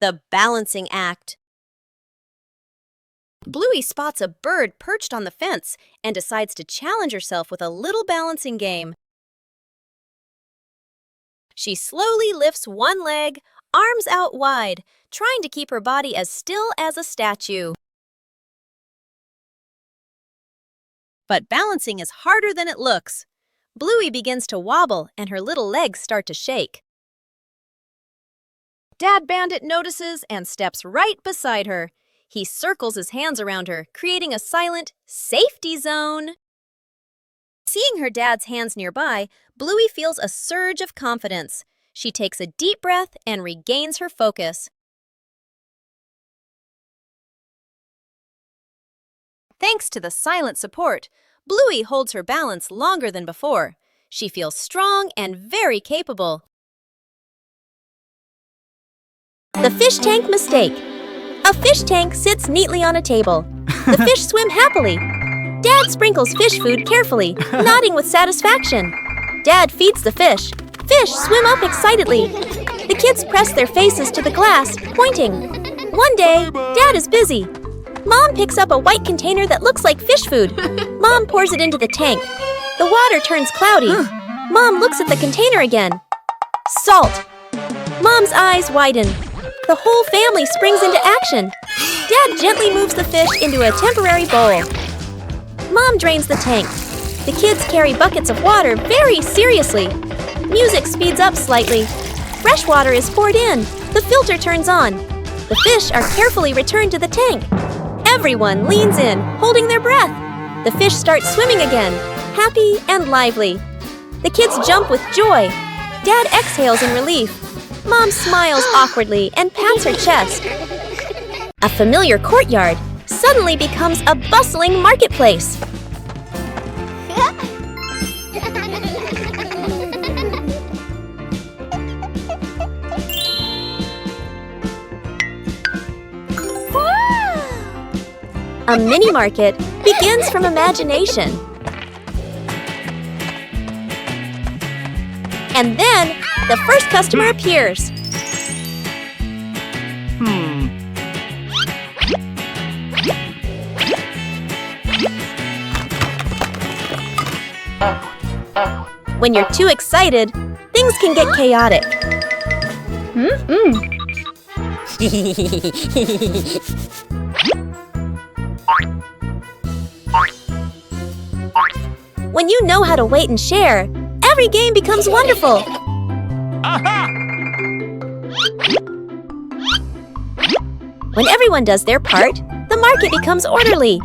The balancing act. Bluey spots a bird perched on the fence and decides to challenge herself with a little balancing game. She slowly lifts one leg, arms out wide, trying to keep her body as still as a statue. But balancing is harder than it looks. Bluey begins to wobble and her little legs start to shake. Dad Bandit notices and steps right beside her. He circles his hands around her, creating a silent safety zone. Seeing her dad's hands nearby, Bluey feels a surge of confidence. She takes a deep breath and regains her focus. Thanks to the silent support, Bluey holds her balance longer than before. She feels strong and very capable. The fish tank mistake. A fish tank sits neatly on a table. The fish swim happily. Dad sprinkles fish food carefully, nodding with satisfaction. Dad feeds the fish. Fish swim up excitedly. The kids press their faces to the glass, pointing. One day, Dad is busy. Mom picks up a white container that looks like fish food. Mom pours it into the tank. The water turns cloudy. Mom looks at the container again. Salt. Mom's eyes widen. The whole family springs into action. Dad gently moves the fish into a temporary bowl. Mom drains the tank. The kids carry buckets of water very seriously. Music speeds up slightly. Fresh water is poured in. The filter turns on. The fish are carefully returned to the tank. Everyone leans in, holding their breath. The fish start swimming again, happy and lively. The kids jump with joy. Dad exhales in relief. Mom smiles awkwardly and pats her chest. A familiar courtyard suddenly becomes a bustling marketplace. A mini market begins from imagination. And then, the first customer appears. When you're too excited, things can get chaotic. When you know how to wait and share, every game becomes wonderful. When everyone does their part, the market becomes orderly.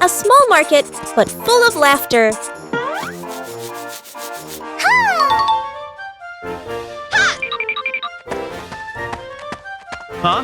A small market, but full of laughter. Huh?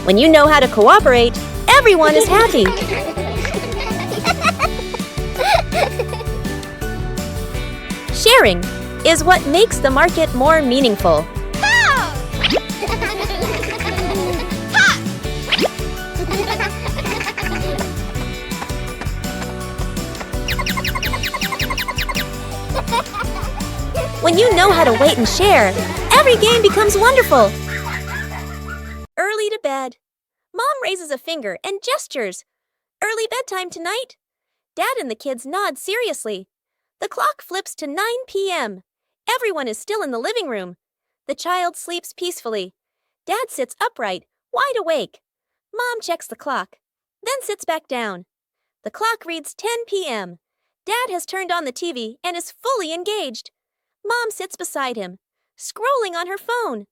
When you know how to cooperate, everyone is happy. Sharing is what makes the market more meaningful. When you know how to wait and share, every game becomes wonderful. Early to bed. Mom raises a finger and gestures. Early bedtime tonight? Dad and the kids nod seriously. The clock flips to 9 p.m. Everyone is still in the living room. The child sleeps peacefully. Dad sits upright, wide awake. Mom checks the clock, then sits back down. The clock reads 10 p.m. Dad has turned on the TV and is fully engaged. Mom sits beside him, scrolling on her phone.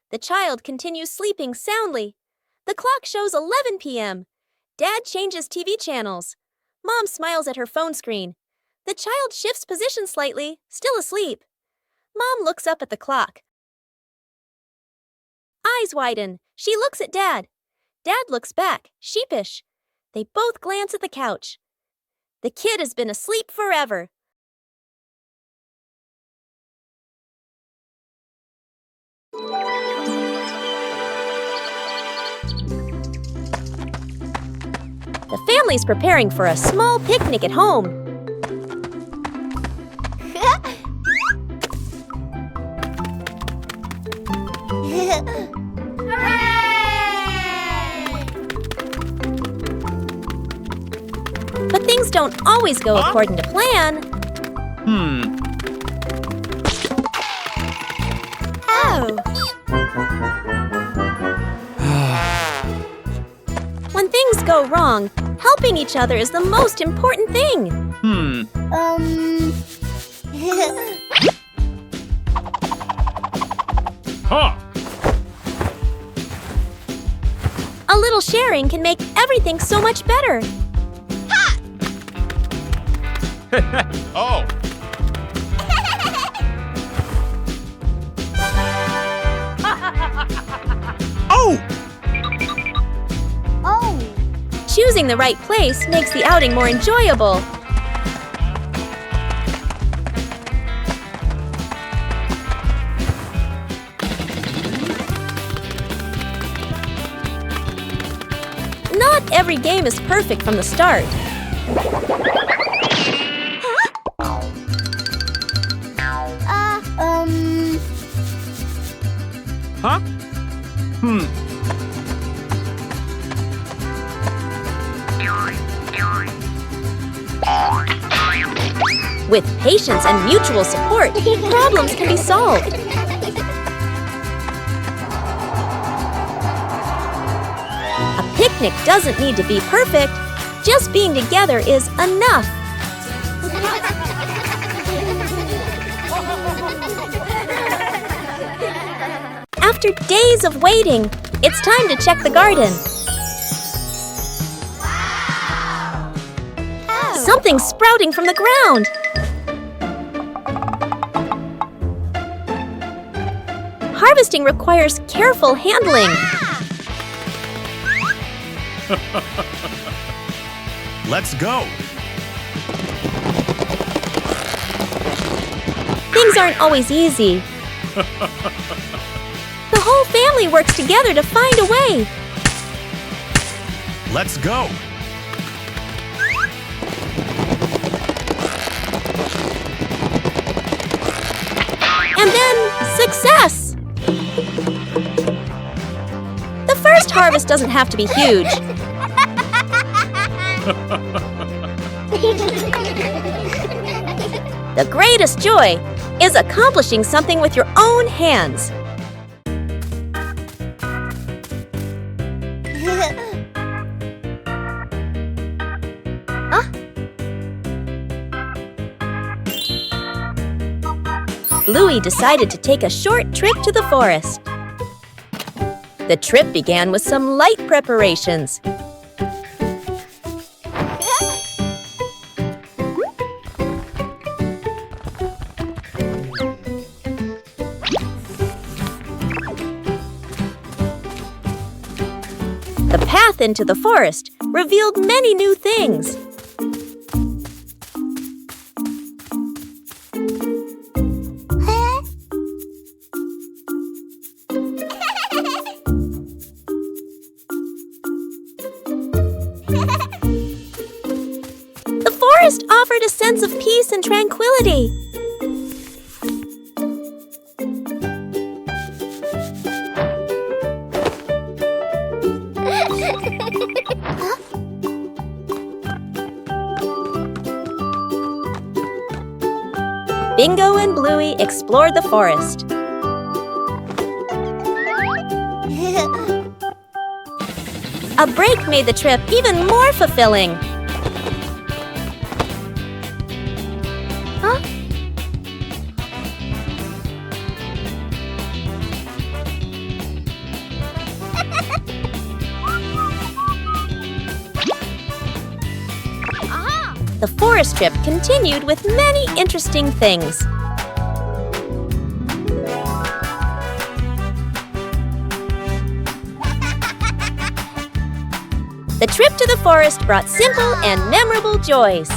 The child continues sleeping soundly. The clock shows 11 p.m. Dad changes TV channels. Mom smiles at her phone screen. The child shifts position slightly, still asleep. Mom looks up at the clock. Eyes widen. She looks at Dad. Dad looks back, sheepish. They both glance at the couch. The kid has been asleep forever. The family's preparing for a small picnic at home. But things don't always go according to plan. Oh. When things go wrong, helping each other is the most important thing. A little sharing can make everything so much better. Oh! Choosing the right place makes the outing more enjoyable. Not every game is perfect from the start. With patience and mutual support, problems can be solved. A picnic doesn't need to be perfect. Just being together is enough. After days of waiting, it's time to check the garden. Something's sprouting from the ground. Harvesting requires careful handling. Let's go! Things aren't always easy. The whole family works together to find a way. Let's go! And then, success! The first harvest doesn't have to be huge. The greatest joy is accomplishing something with your own hands. Bluey decided to take a short trip to the forest. The trip began with some light preparations. The path into the forest revealed many new things. The forest offered a sense of peace and tranquility. Bingo and Bluey explored the forest. A break made the trip even more fulfilling. The forest trip continued with many interesting things. The trip to the forest brought simple and memorable joys.